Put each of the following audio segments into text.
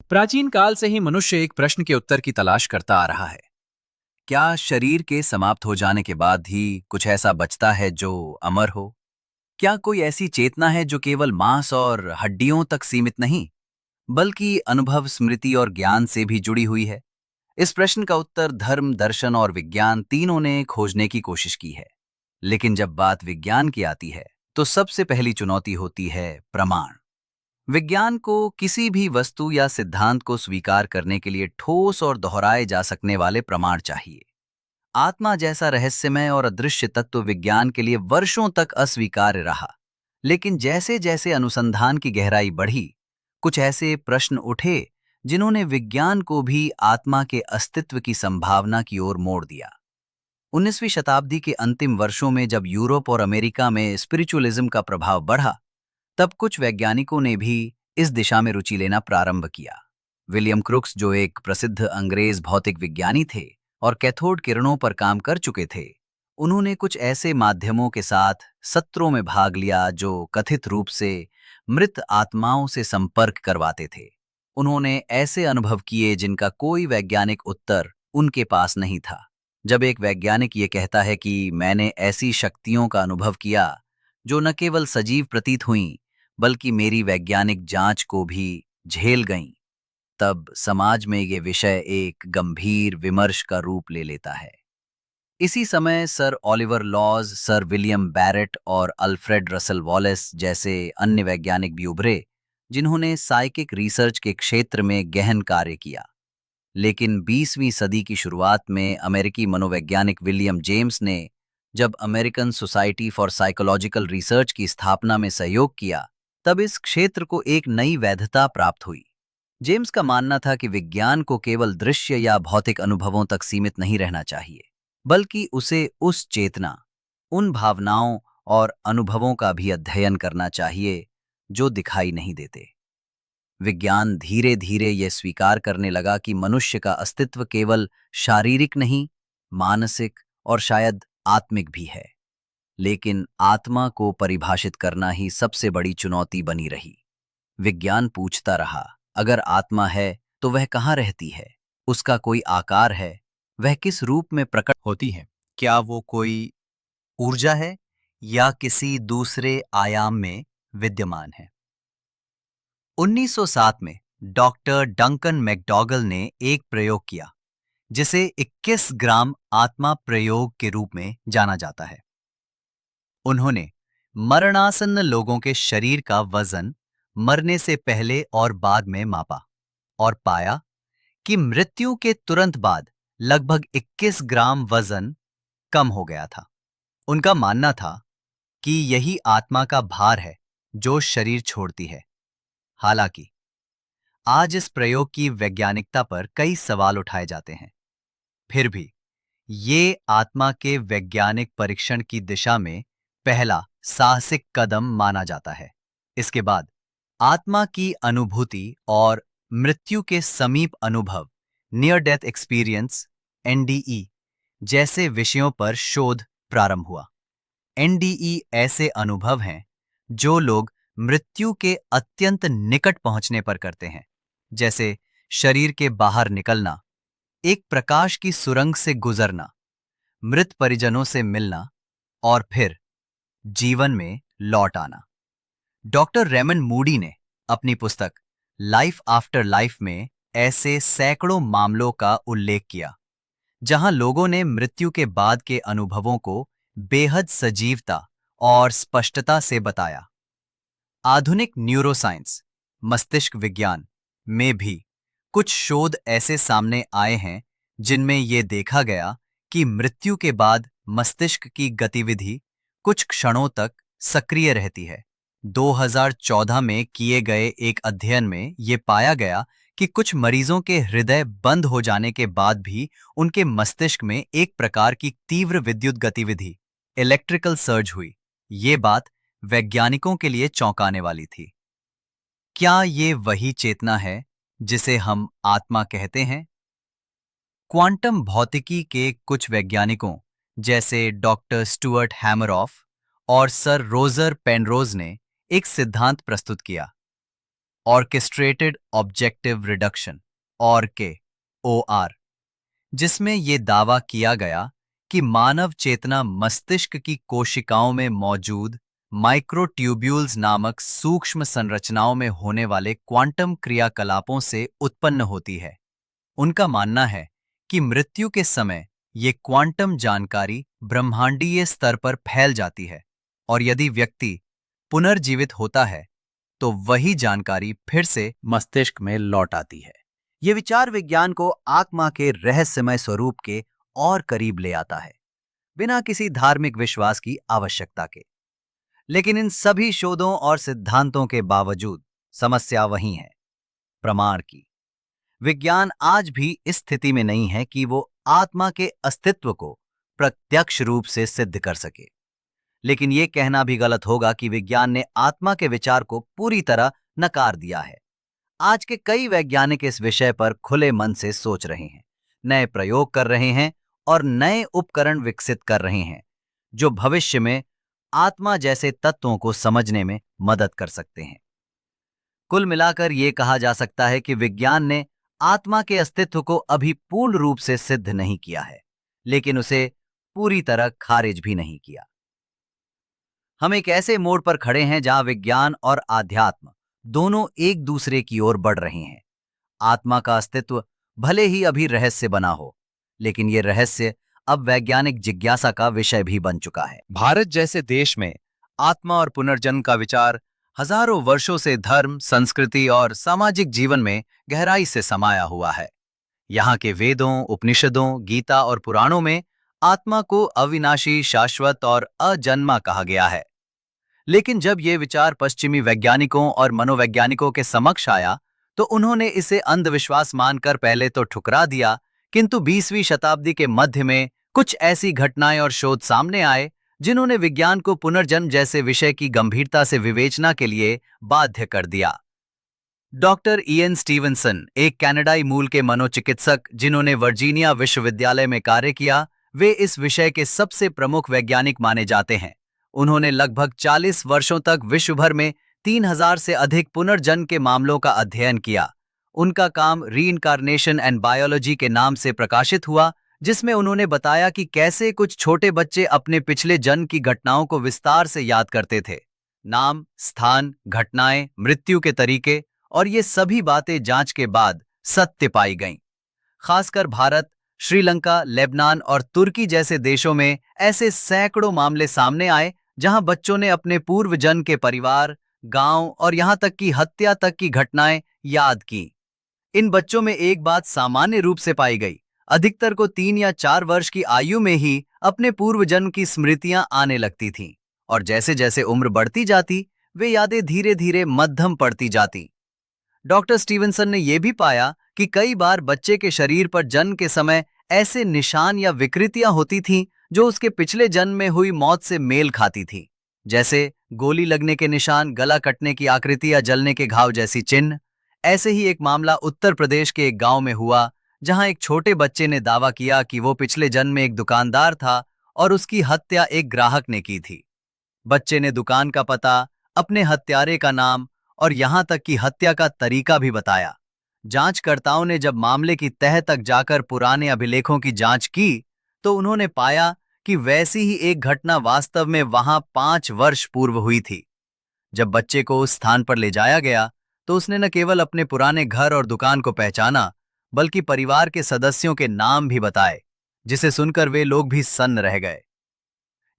प्राचीन काल से ही मनुष्य एक प्रश्न के उत्तर की तलाश करता आ रहा है। क्या शरीर के समाप्त हो जाने के बाद ही कुछ ऐसा बचता है जो अमर हो? क्या कोई ऐसी चेतना है जो केवल मांस और हड्डियों तक सीमित नहीं, बल्कि अनुभव, स्मृति और ज्ञान से भी जुड़ी हुई है? इस प्रश्न का उत्तर धर्म, दर्शन और विज्ञान तीनों ने खोजने की कोशिश की है। लेकिन जब बात विज्ञान की आती है, तो सबसे पहली चुनौती होती है प्रमाण। विज्ञान को किसी भी वस्तु या सिद्धांत को स्वीकार करने के लिए ठोस और दोहराए जा सकने वाले प्रमाण चाहिए। आत्मा जैसा रहस्यमय और अदृश्य तत्व विज्ञान के लिए वर्षों तक अस्वीकार्य रहा। लेकिन जैसे जैसे अनुसंधान की गहराई बढ़ी, कुछ ऐसे प्रश्न उठे जिन्होंने विज्ञान को भी आत्मा के अस्तित्व की संभावना की ओर मोड़ दिया। 19वीं शताब्दी के अंतिम वर्षों में जब यूरोप और अमेरिका में स्पिरिचुअलिज्म का प्रभाव बढ़ा, तब कुछ वैज्ञानिकों ने भी इस दिशा में रुचि लेना प्रारंभ किया। विलियम क्रुक्स, जो एक प्रसिद्ध अंग्रेज भौतिक विज्ञानी थे और कैथोड किरणों पर काम कर चुके थे, उन्होंने कुछ ऐसे माध्यमों के साथ सत्रों में भाग लिया जो कथित रूप से मृत आत्माओं से संपर्क करवाते थे। उन्होंने ऐसे अनुभव किए जिनका कोई वैज्ञानिक उत्तर उनके पास नहीं था। जब एक वैज्ञानिक ये कहता है कि मैंने ऐसी शक्तियों का अनुभव किया जो न केवल सजीव प्रतीत हुईं, बल्कि मेरी वैज्ञानिक जांच को भी झेल गईं, तब समाज में ये विषय एक गंभीर विमर्श का रूप ले लेता है। इसी समय sir Oliver Lodge, sir William Barrett और अल्फ्रेड रसल वॉलेस जैसे अन्य वैज्ञानिक भी उभरे, जिन्होंने साइकिक रिसर्च के क्षेत्र में गहन कार्य किया। लेकिन 20वीं सदी की शुरुआत में अमेरिकी मनोवैज्ञानिक विलियम जेम्स ने जब American society for psychological research की स्थापना में सहयोग किया, तब इस क्षेत्र को एक नई वैधता प्राप्त हुई। जेम्स का मानना था कि विज्ञान को केवल दृश्य या भौतिक अनुभवों तक सीमित नहीं रहना चाहिए, बल्कि उसे उस चेतना, उन भावनाओं और अनुभवों का भी अध्ययन करना चाहिए जो दिखाई नहीं देते। विज्ञान धीरे धीरे यह स्वीकार करने लगा कि मनुष्य का अस्तित्व केवल शारीरिक नहीं, मानसिक और शायद आत्मिक भी है। लेकिन आत्मा को परिभाषित करना ही सबसे बड़ी चुनौती बनी रही। विज्ञान पूछता रहा, अगर आत्मा है तो वह कहाँ रहती है? उसका कोई आकार है? वह किस रूप में प्रकट होती है? क्या वो कोई ऊर्जा है या किसी दूसरे आयाम में विद्यमान है? 1907 में डॉक्टर डंकन मैकडॉगल ने एक प्रयोग किया, जिसे 21 ग्राम आत्मा प्रयोग के रूप में जाना जाता है। उन्होंने मरणासन्न लोगों के शरीर का वजन मरने से पहले और बाद में मापा और पाया कि मृत्यु के तुरंत बाद लगभग 21 ग्राम वजन कम हो गया था। उनका मानना था कि यही आत्मा का भार है जो शरीर छोड़ती है। हालांकि आज इस प्रयोग की वैज्ञानिकता पर कई सवाल उठाए जाते हैं। फिर भी ये आत्मा के वैज्ञानिक परीक्षण की दिशा में पहला साहसिक कदम माना जाता है। इसके बाद आत्मा की अनुभूति और मृत्यु के समीप अनुभव, नियर डेथ एक्सपीरियंस एनडीई जैसे विषयों पर शोध प्रारंभ हुआ। एनडीई ऐसे अनुभव हैं जो लोग मृत्यु के अत्यंत निकट पहुंचने पर करते हैं, जैसे शरीर के बाहर निकलना, एक प्रकाश की सुरंग से गुजरना, मृत परिजनों से मिलना और फिर जीवन में लौट आना। डॉक्टर रेमंड मूडी ने अपनी पुस्तक लाइफ आफ्टर लाइफ में ऐसे सैकड़ों मामलों का उल्लेख किया, जहां लोगों ने मृत्यु के बाद के अनुभवों को बेहद सजीवता और स्पष्टता से बताया। आधुनिक न्यूरोसाइंस, मस्तिष्क विज्ञान में भी कुछ शोध ऐसे सामने आए हैं जिनमें यह देखा गया कि मृत्यु के बाद मस्तिष्क की गतिविधि कुछ क्षणों तक सक्रिय रहती है। 2014 में किए गए एक अध्ययन में यह पाया गया कि कुछ मरीजों के हृदय बंद हो जाने के बाद भी उनके मस्तिष्क में एक प्रकार की तीव्र विद्युत गतिविधि, इलेक्ट्रिकल सर्ज हुई। ये बात वैज्ञानिकों के लिए चौंकाने वाली थी। क्या ये वही चेतना है जिसे हम आत्मा कहते हैं? क्वांटम भौतिकी के कुछ वैज्ञानिकों जैसे डॉक्टर स्टुअर्ट हैमरऑफ और सर रोजर पेनरोज ने एक सिद्धांत प्रस्तुत किया ऑर्केस्ट्रेटेड ऑब्जेक्टिव रिडक्शन और के OR, जिसमें ये दावा किया गया कि मानव चेतना मस्तिष्क की कोशिकाओं में मौजूद माइक्रोट्यूब्यूल्स नामक सूक्ष्म संरचनाओं में होने वाले क्वांटम क्रियाकलापों से उत्पन्न होती है। उनका मानना है कि मृत्यु के समय ये क्वांटम जानकारी ब्रह्मांडीय स्तर पर फैल जाती है और यदि व्यक्ति पुनर्जीवित होता है तो वही जानकारी फिर से मस्तिष्क में लौट आती है। ये विचार विज्ञान को आत्मा के रहस्यमय स्वरूप के और करीब ले आता है, बिना किसी धार्मिक विश्वास की आवश्यकता के। लेकिन इन सभी शोधों और सिद्धांतों के बावजूद समस्या वही है, प्रमाण की। विज्ञान आज भी इस स्थिति में नहीं है कि वो आत्मा के अस्तित्व को प्रत्यक्ष रूप से सिद्ध कर सके। लेकिन यह कहना भी गलत होगा कि विज्ञान ने आत्मा के विचार को पूरी तरह नकार दिया है। आज के कई वैज्ञानिक इस विषय पर खुले मन से सोच रहे हैं, नए प्रयोग कर रहे हैं और नए उपकरण विकसित कर रहे हैं जो भविष्य में आत्मा जैसे तत्वों को समझने में मदद कर सकते हैं। कुल मिलाकर यह कहा जा सकता है कि विज्ञान ने आत्मा के अस्तित्व को अभी पूर्ण रूप से सिद्ध नहीं किया है, लेकिन उसे पूरी तरह खारिज भी नहीं किया। हम एक ऐसे मोड़ पर खड़े हैं जहां विज्ञान और आध्यात्म दोनों एक दूसरे की ओर बढ़ रहे हैं। आत्मा का अस्तित्व भले ही अभी रहस्य बना हो, लेकिन यह रहस्य अब वैज्ञानिक जिज्ञासा का विषय भी बन चुका है। भारत जैसे देश में आत्मा और पुनर्जन्म का विचार हजारों वर्षों से धर्म, संस्कृति और सामाजिक जीवन में गहराई से समाया हुआ है। यहाँ के वेदों, उपनिषदों, गीता और पुराणों में आत्मा को अविनाशी, शाश्वत और अजन्मा कहा गया है। लेकिन जब यह विचार पश्चिमी वैज्ञानिकों और मनोवैज्ञानिकों के समक्ष आया तो उन्होंने इसे अंधविश्वास मानकर पहले तो ठुकरा दिया, किंतु 20वीं शताब्दी के मध्य में कुछ ऐसी घटनाएं और शोध सामने आए जिन्होंने विज्ञान को पुनर्जन्म जैसे विषय की गंभीरता से विवेचना के लिए बाध्य कर दिया। डॉक्टर इयन स्टीवनसन, एक कनाडाई मूल के मनोचिकित्सक जिन्होंने वर्जीनिया विश्वविद्यालय में कार्य किया, वे इस विषय के सबसे प्रमुख वैज्ञानिक माने जाते हैं। उन्होंने लगभग 40 वर्षों तक विश्व भर में 3000 से अधिक पुनर्जन्म के मामलों का अध्ययन किया। उनका काम रीइंकार्नेशन एंड बायोलॉजी के नाम से प्रकाशित हुआ, जिसमें उन्होंने बताया कि कैसे कुछ छोटे बच्चे अपने पिछले जन्म की घटनाओं को विस्तार से याद करते थे। नाम, स्थान, घटनाएं, मृत्यु के तरीके और ये सभी बातें जांच के बाद सत्य पाई गईं। खासकर भारत, श्रीलंका, लेबनान और तुर्की जैसे देशों में ऐसे सैकड़ों मामले सामने आए जहां बच्चों ने अपने पूर्व जन्म के परिवार, गांव और यहां तक कि हत्या तक की घटनाएं याद की। इन बच्चों में एक बात सामान्य रूप से पाई गई, अधिकतर को 3 या 4 वर्ष की आयु में ही अपने पूर्व जन्म की स्मृतियां आने लगती थीं और जैसे जैसे उम्र बढ़ती जाती वे यादें धीरे धीरे मध्यम पड़ती जाती। डॉक्टर स्टीवनसन ने यह भी पाया कि कई बार बच्चे के शरीर पर जन्म के समय ऐसे निशान या विकृतियां होती थीं जो उसके पिछले जन्म में हुई मौत से मेल खाती थी, जैसे गोली लगने के निशान, गला कटने की आकृति या जलने के घाव जैसी चिन्ह। ऐसे ही एक मामला उत्तर प्रदेश के एक गांव में हुआ जहां एक छोटे बच्चे ने दावा किया कि वो पिछले जन्म में एक दुकानदार था और उसकी हत्या एक ग्राहक ने की थी। बच्चे ने दुकान का पता, अपने हत्यारे का नाम और यहां तक कि हत्या का तरीका भी बताया। जांचकर्ताओं ने जब मामले की तह तक जाकर पुराने अभिलेखों की जांच की तो उन्होंने पाया कि वैसी ही एक घटना वास्तव में वहां 5 वर्ष पूर्व हुई थी। जब बच्चे को उस स्थान पर ले जाया गया तो उसने न केवल अपने पुराने घर और दुकान को पहचाना, बल्कि परिवार के सदस्यों के नाम भी बताए, जिसे सुनकर वे लोग भी सन्न रह गए।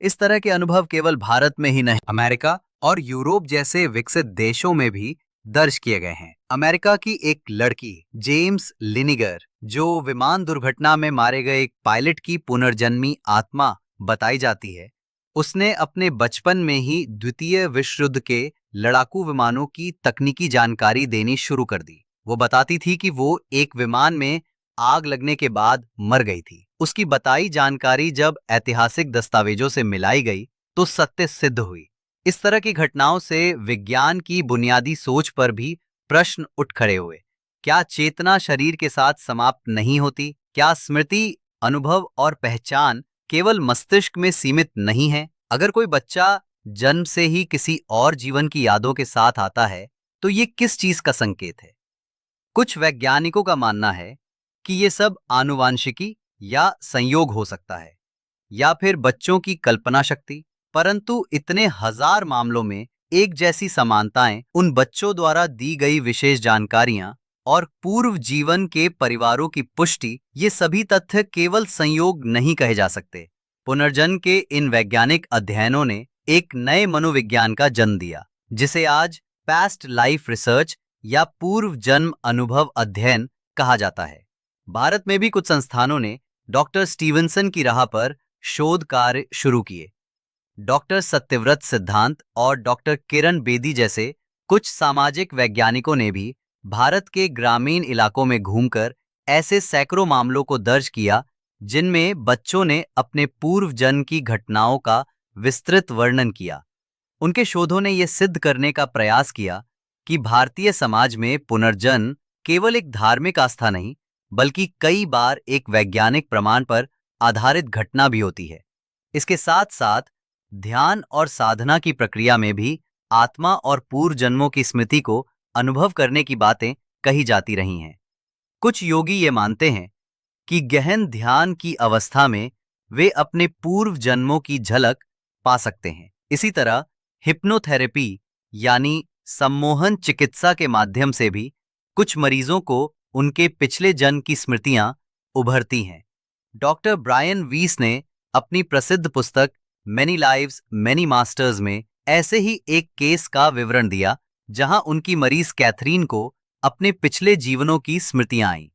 इस तरह के अनुभव केवल भारत में ही नहीं, अमेरिका और यूरोप जैसे विकसित देशों में भी दर्ज किए गए हैं। अमेरिका की एक लड़की जेम्स लिनिगर, जो विमान दुर्घटना में मारे गए एक पायलट की पुनर्जन्मी आत्मा बताई जाती है, उसने अपने बचपन में ही द्वितीय विश्व युद्ध के लड़ाकू विमानों की तकनीकी जानकारी देनी शुरू कर दी। वो बताती थी कि वो एक विमान में आग लगने के बाद मर गई थी। उसकी बताई जानकारी जब ऐतिहासिक दस्तावेजों से मिलाई गई तो सत्य सिद्ध हुई। इस तरह की घटनाओं से विज्ञान की बुनियादी सोच पर भी प्रश्न उठ खड़े हुए। क्या चेतना शरीर के साथ समाप्त नहीं होती? क्या स्मृति, अनुभव और पहचान केवल मस्तिष्क में सीमित नहीं है? अगर कोई बच्चा जन्म से ही किसी और जीवन की यादों के साथ आता है, तो ये किस चीज का संकेत है? कुछ वैज्ञानिकों का मानना है कि ये सब आनुवांशिकी या संयोग हो सकता है, या फिर बच्चों की कल्पना शक्ति। परंतु इतने हजार मामलों में एक जैसी समानताएं, उन बच्चों द्वारा दी गई विशेष जानकारियां और पूर्व जीवन के परिवारों की पुष्टि, ये सभी तथ्य केवल संयोग नहीं कहे जा सकते। पुनर्जन्म के इन वैज्ञानिक अध्ययनों ने एक नए मनोविज्ञान का जन्म दिया, जिसे आज पास्ट लाइफ रिसर्च या पूर्व जन्म अनुभव अध्ययन कहा जाता है। भारत में भी कुछ संस्थानों ने डॉक्टर स्टीवनसन की राह पर शोध कार्य शुरू किए। डॉक्टर सत्यव्रत सिद्धांत और डॉक्टर किरण बेदी जैसे कुछ सामाजिक वैज्ञानिकों ने भी भारत के ग्रामीण इलाकों में घूमकर ऐसे सैकड़ों मामलों को दर्ज किया, जिनमें बच्चों ने अपने पूर्व जन्म की घटनाओं का विस्तृत वर्णन किया। उनके शोधों ने यह सिद्ध करने का प्रयास किया कि भारतीय समाज में पुनर्जन्म केवल एक धार्मिक आस्था नहीं, बल्कि कई बार एक वैज्ञानिक प्रमाण पर आधारित घटना भी होती है। इसके साथ साथ ध्यान और साधना की प्रक्रिया में भी आत्मा और पूर्व जन्मों की स्मृति को अनुभव करने की बातें कही जाती रही हैं। कुछ योगी ये मानते हैं कि गहन ध्यान की अवस्था में वे अपने पूर्व जन्मों की झलक पा सकते हैं। इसी तरह हिप्नोथेरेपी यानी सम्मोहन चिकित्सा के माध्यम से भी कुछ मरीजों को उनके पिछले जन्म की स्मृतियां उभरती हैं। डॉक्टर ब्रायन वीस ने अपनी प्रसिद्ध पुस्तक मैनी लाइव्स मैनी मास्टर्स में ऐसे ही एक केस का विवरण दिया, जहां उनकी मरीज कैथरीन को अपने पिछले जीवनों की स्मृतियां आईं।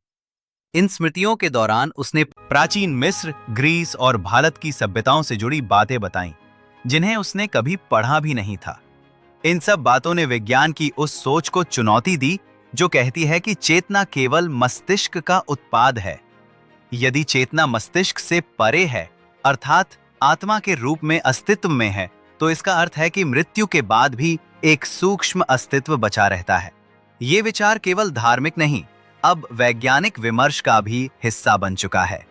इन स्मृतियों के दौरान उसने प्राचीन मिस्र, ग्रीस और भारत की सभ्यताओं से जुड़ी बातें बताईं, जिन्हें उसने कभी पढ़ा भी नहीं था। इन सब बातों ने विज्ञान की उस सोच को चुनौती दी जो कहती है कि चेतना केवल मस्तिष्क का उत्पाद है। यदि चेतना मस्तिष्क से परे है, अर्थात आत्मा के रूप में अस्तित्व में है, तो इसका अर्थ है कि मृत्यु के बाद भी एक सूक्ष्म अस्तित्व बचा रहता है। ये विचार केवल धार्मिक नहीं, अब वैज्ञानिक विमर्श का भी हिस्सा बन चुका है।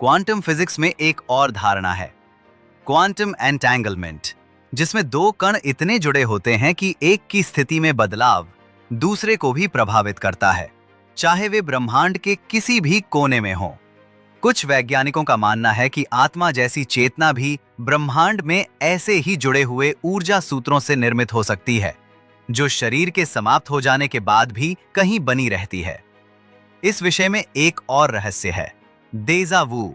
क्वांटम फिजिक्स में एक और धारणा है, क्वांटम एंटेंगलमेंट, जिसमें दो कण इतने जुड़े होते हैं कि एक की स्थिति में बदलाव दूसरे को भी प्रभावित करता है, चाहे वे ब्रह्मांड के किसी भी कोने में हों। कुछ वैज्ञानिकों का मानना है कि आत्मा जैसी चेतना भी ब्रह्मांड में ऐसे ही जुड़े हुए ऊर्जा सूत्रों से निर्मित हो सकती है, जो शरीर के समाप्त हो जाने के बाद भी कहीं बनी रहती है। इस विषय में एक और रहस्य है, डेजा वू।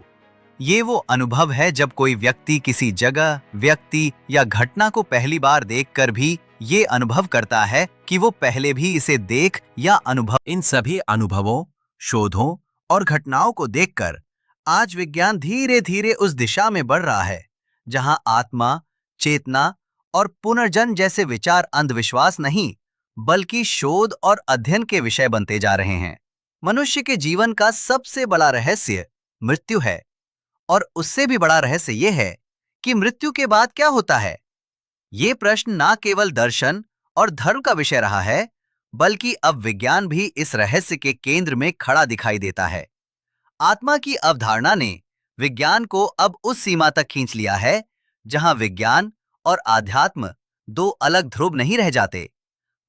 ये वो अनुभव है जब कोई व्यक्ति किसी जगह, व्यक्ति या घटना को पहली बार देखकर भी ये अनुभव करता है कि वो पहले भी इसे देख या अनुभव। इन सभी अनुभवों, शोधों और घटनाओं को देखकर आज विज्ञान धीरे धीरे उस दिशा में बढ़ रहा है जहां आत्मा, चेतना और पुनर्जन्म जैसे विचार अंधविश्वास नहीं, बल्कि शोध और अध्ययन के विषय बनते जा रहे हैं। मनुष्य के जीवन का सबसे बड़ा रहस्य मृत्यु है, और उससे भी बड़ा रहस्य यह है कि मृत्यु के बाद क्या होता है। ये प्रश्न न केवल दर्शन और धर्म का विषय रहा है, बल्कि अब विज्ञान भी इस रहस्य के केंद्र में खड़ा दिखाई देता है। आत्मा की अवधारणा ने विज्ञान को अब उस सीमा तक खींच लिया है जहां विज्ञान और आध्यात्म दो अलग ध्रुव नहीं रह जाते,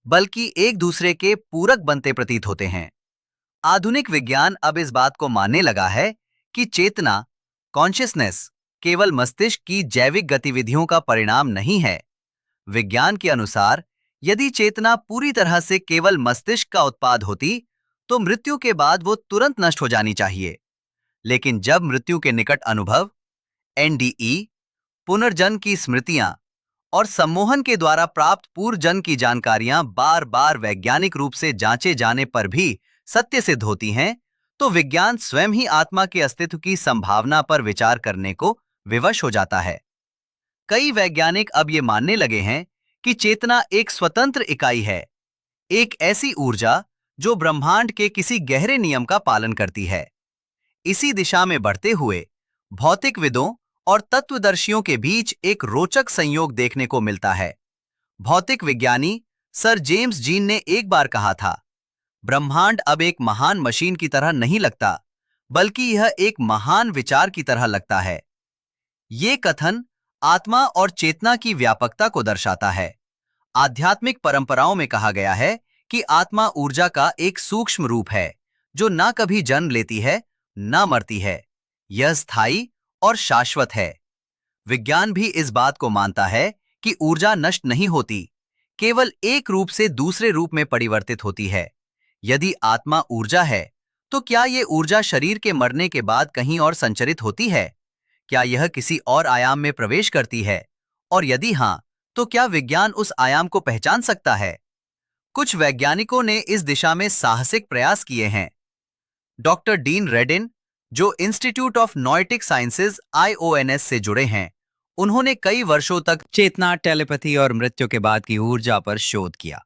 बल्कि एक दूसरे के पूरक बनते प्रतीत होते हैं। आधुनिक विज्ञान अब इस बात को मानने लगा है कि चेतना, कॉन्शियसनेस, केवल मस्तिष्क की जैविक गतिविधियों का परिणाम नहीं है। विज्ञान के अनुसार यदि चेतना पूरी तरह से केवल मस्तिष्क का उत्पाद होती, तो मृत्यु के बाद वो तुरंत नष्ट हो जानी चाहिए। लेकिन जब मृत्यु के निकट अनुभव, एनडीई, पुनर्जन्म की स्मृतियां और सम्मोहन के द्वारा प्राप्त पूर्व जन्म की जानकारियां बार बार वैज्ञानिक रूप से जांचे जाने पर भी सत्य सिद्ध होती हैं, तो विज्ञान स्वयं ही आत्मा के अस्तित्व की संभावना पर विचार करने को विवश हो जाता है। कई वैज्ञानिक अब ये मानने लगे हैं कि चेतना एक स्वतंत्र इकाई है, एक ऐसी ऊर्जा जो ब्रह्मांड के किसी गहरे नियम का पालन करती है। इसी दिशा में बढ़ते हुए भौतिकविदों और तत्वदर्शियों के बीच एक रोचक संयोग देखने को मिलता है। भौतिक विज्ञानी सर जेम्स जीन ने एक बार कहा था, ब्रह्मांड अब एक महान मशीन की तरह नहीं लगता, बल्कि यह एक महान विचार की तरह लगता है। ये कथन आत्मा और चेतना की व्यापकता को दर्शाता है। आध्यात्मिक परंपराओं में कहा गया है कि आत्मा ऊर्जा का एक सूक्ष्म रूप है जो ना कभी जन्म लेती है, ना मरती है। यह स्थायी और शाश्वत है। विज्ञान भी इस बात को मानता है कि ऊर्जा नष्ट नहीं होती, केवल एक रूप से दूसरे रूप में परिवर्तित होती है। यदि आत्मा ऊर्जा है, तो क्या यह ऊर्जा शरीर के मरने के बाद कहीं और संचरित होती है? क्या यह किसी और आयाम में प्रवेश करती है? और यदि हां, तो क्या विज्ञान उस आयाम को पहचान सकता है? कुछ वैज्ञानिकों ने इस दिशा में साहसिक प्रयास किए हैं। डॉक्टर डीन रेडिन, जो इंस्टीट्यूट ऑफ नॉयटिक साइंसेज IONS से जुड़े हैं, उन्होंने कई वर्षों तक चेतना, टेलीपैथी और मृत्यु के बाद की ऊर्जा पर शोध किया।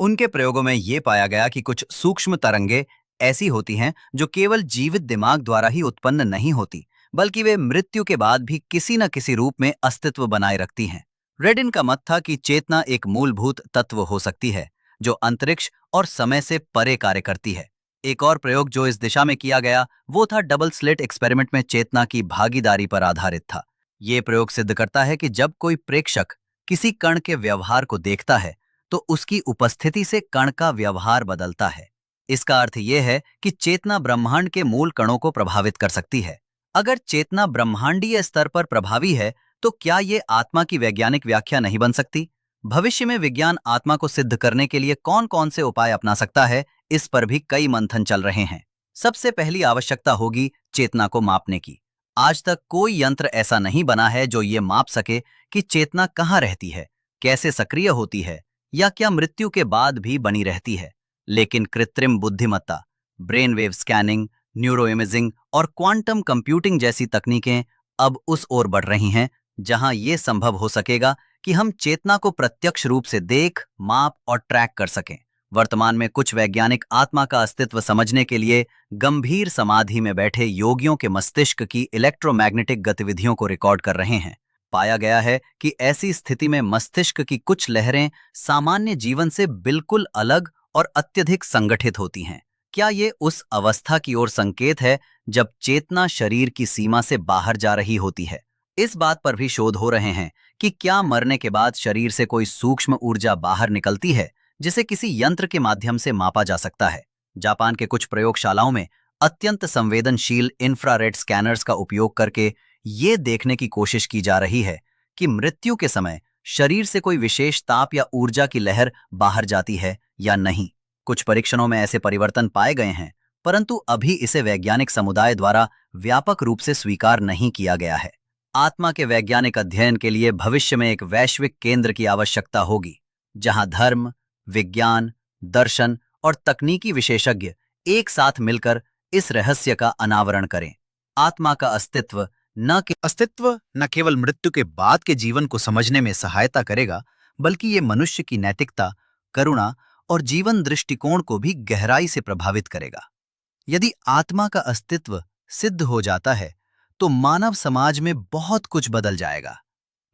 उनके प्रयोगों में यह पाया गया कि कुछ सूक्ष्म तरंगे ऐसी होती हैं जो केवल जीवित दिमाग द्वारा ही उत्पन्न नहीं होती, बल्कि वे मृत्यु के बाद भी किसी न किसी रूप में अस्तित्व बनाए रखती हैं। रेडिन का मत था कि चेतना एक मूलभूत तत्व हो सकती है जो अंतरिक्ष और समय से परे कार्य करती है। एक और प्रयोग जो इस दिशा में किया गया वो था डबल स्लिट एक्सपेरिमेंट में चेतना की भागीदारी पर आधारित था। ये प्रयोग सिद्ध करता है कि जब कोई प्रेक्षक किसी कण के व्यवहार को देखता है तो उसकी उपस्थिति से कण का व्यवहार बदलता है। इसका अर्थ यह है कि चेतना ब्रह्मांड के मूल कणों को प्रभावित कर सकती है। अगर चेतना ब्रह्मांडीय स्तर पर प्रभावी है तो क्या ये आत्मा की वैज्ञानिक व्याख्या नहीं बन सकती? भविष्य में विज्ञान आत्मा को सिद्ध करने के लिए कौन कौन से उपाय अपना सकता है, इस पर भी कई मंथन चल रहे हैं। सबसे पहली आवश्यकता होगी चेतना को मापने की। आज तक कोई यंत्र ऐसा नहीं बना है जो ये माप सके कि चेतना कहाँ रहती है, कैसे सक्रिय होती है या क्या मृत्यु के बाद भी बनी रहती है। लेकिन कृत्रिम बुद्धिमत्ता, brain wave scanning, neuro imaging और क्वांटम कंप्यूटिंग जैसी तकनीकें अब उस ओर बढ़ रही हैं जहां यह संभव हो सकेगा कि हम चेतना को प्रत्यक्ष रूप से देख, माप और ट्रैक कर सकें। वर्तमान में कुछ वैज्ञानिक आत्मा का अस्तित्व समझने के लिए गंभीर समाधि में बैठे योगियों के मस्तिष्क की इलेक्ट्रोमैग्नेटिक गतिविधियों को रिकॉर्ड कर रहे हैं। पाया गया है कि ऐसी स्थिति में मस्तिष्क की कुछ लहरें सामान्य जीवन से बिल्कुल अलग और अत्यधिक संगठित होती हैं। क्या ये उस अवस्था की ओर संकेत है जब चेतना शरीर की सीमा से बाहर जा रही होती है? इस बात पर भी शोध हो रहे हैं कि क्या मरने के बाद शरीर से कोई सूक्ष्म ऊर्जा बाहर निकलती है जिसे किसी यंत्र के माध्यम से मापा जा सकता है। जापान के कुछ प्रयोगशालाओं में अत्यंत संवेदनशील इंफ्रारेड स्कैनर्स का उपयोग करके ये देखने की कोशिश की जा रही है कि मृत्यु के समय शरीर से कोई विशेष ताप या ऊर्जा की लहर बाहर जाती है या नहीं। कुछ परीक्षणों में ऐसे परिवर्तन पाए गए हैं, परंतु अभी इसे वैज्ञानिक समुदाय द्वारा व्यापक रूप से स्वीकार नहीं किया गया है। आत्मा के वैज्ञानिक अध्ययन के लिए भविष्य में एक वैश्विक केंद्र की आवश्यकता होगी, जहां धर्म, विज्ञान, दर्शन और तकनीकी विशेषज्ञ एक साथ मिलकर इस रहस्य का अनावरण करें। आत्मा का अस्तित्व न केवल मृत्यु के बाद के जीवन को समझने में सहायता करेगा, बल्कि ये मनुष्य की नैतिकता, करुणा और जीवन दृष्टिकोण को भी गहराई से प्रभावित करेगा। यदि आत्मा का अस्तित्व सिद्ध हो जाता है तो मानव समाज में बहुत कुछ बदल जाएगा।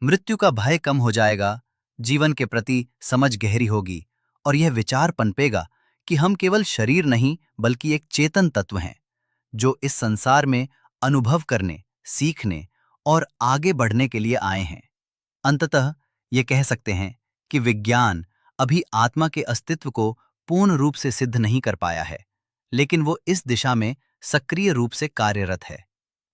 मृत्यु का भय कम हो जाएगा, जीवन के प्रति समझ गहरी होगी और यह विचार पनपेगा कि हम केवल शरीर नहीं बल्कि एक चेतन तत्व हैं जो इस संसार में अनुभव करने, सीखने और आगे बढ़ने के लिए आए हैं। अंततः ये कह सकते हैं कि विज्ञान अभी आत्मा के अस्तित्व को पूर्ण रूप से सिद्ध नहीं कर पाया है, लेकिन वो इस दिशा में सक्रिय रूप से कार्यरत है।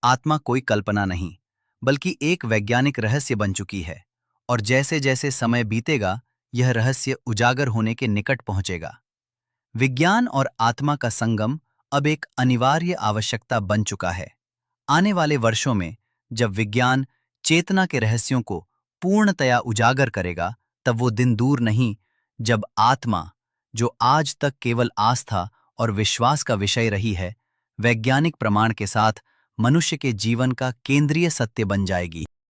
आत्मा कोई कल्पना नहीं, बल्कि एक वैज्ञानिक रहस्य बन चुकी है और जैसे जैसे समय बीतेगा यह रहस्य उजागर होने के निकट पहुंचेगा। विज्ञान और आत्मा का संगम अब एक अनिवार्य आवश्यकता बन चुका है। आने वाले वर्षों में जब विज्ञान चेतना के रहस्यों को पूर्णतया उजागर करेगा, तब वो दिन दूर नहीं जब आत्मा, जो आज तक केवल आस्था और विश्वास का विषय रही है, वैज्ञानिक प्रमाण के साथ मनुष्य के जीवन का केंद्रीय सत्य बन जाएगी।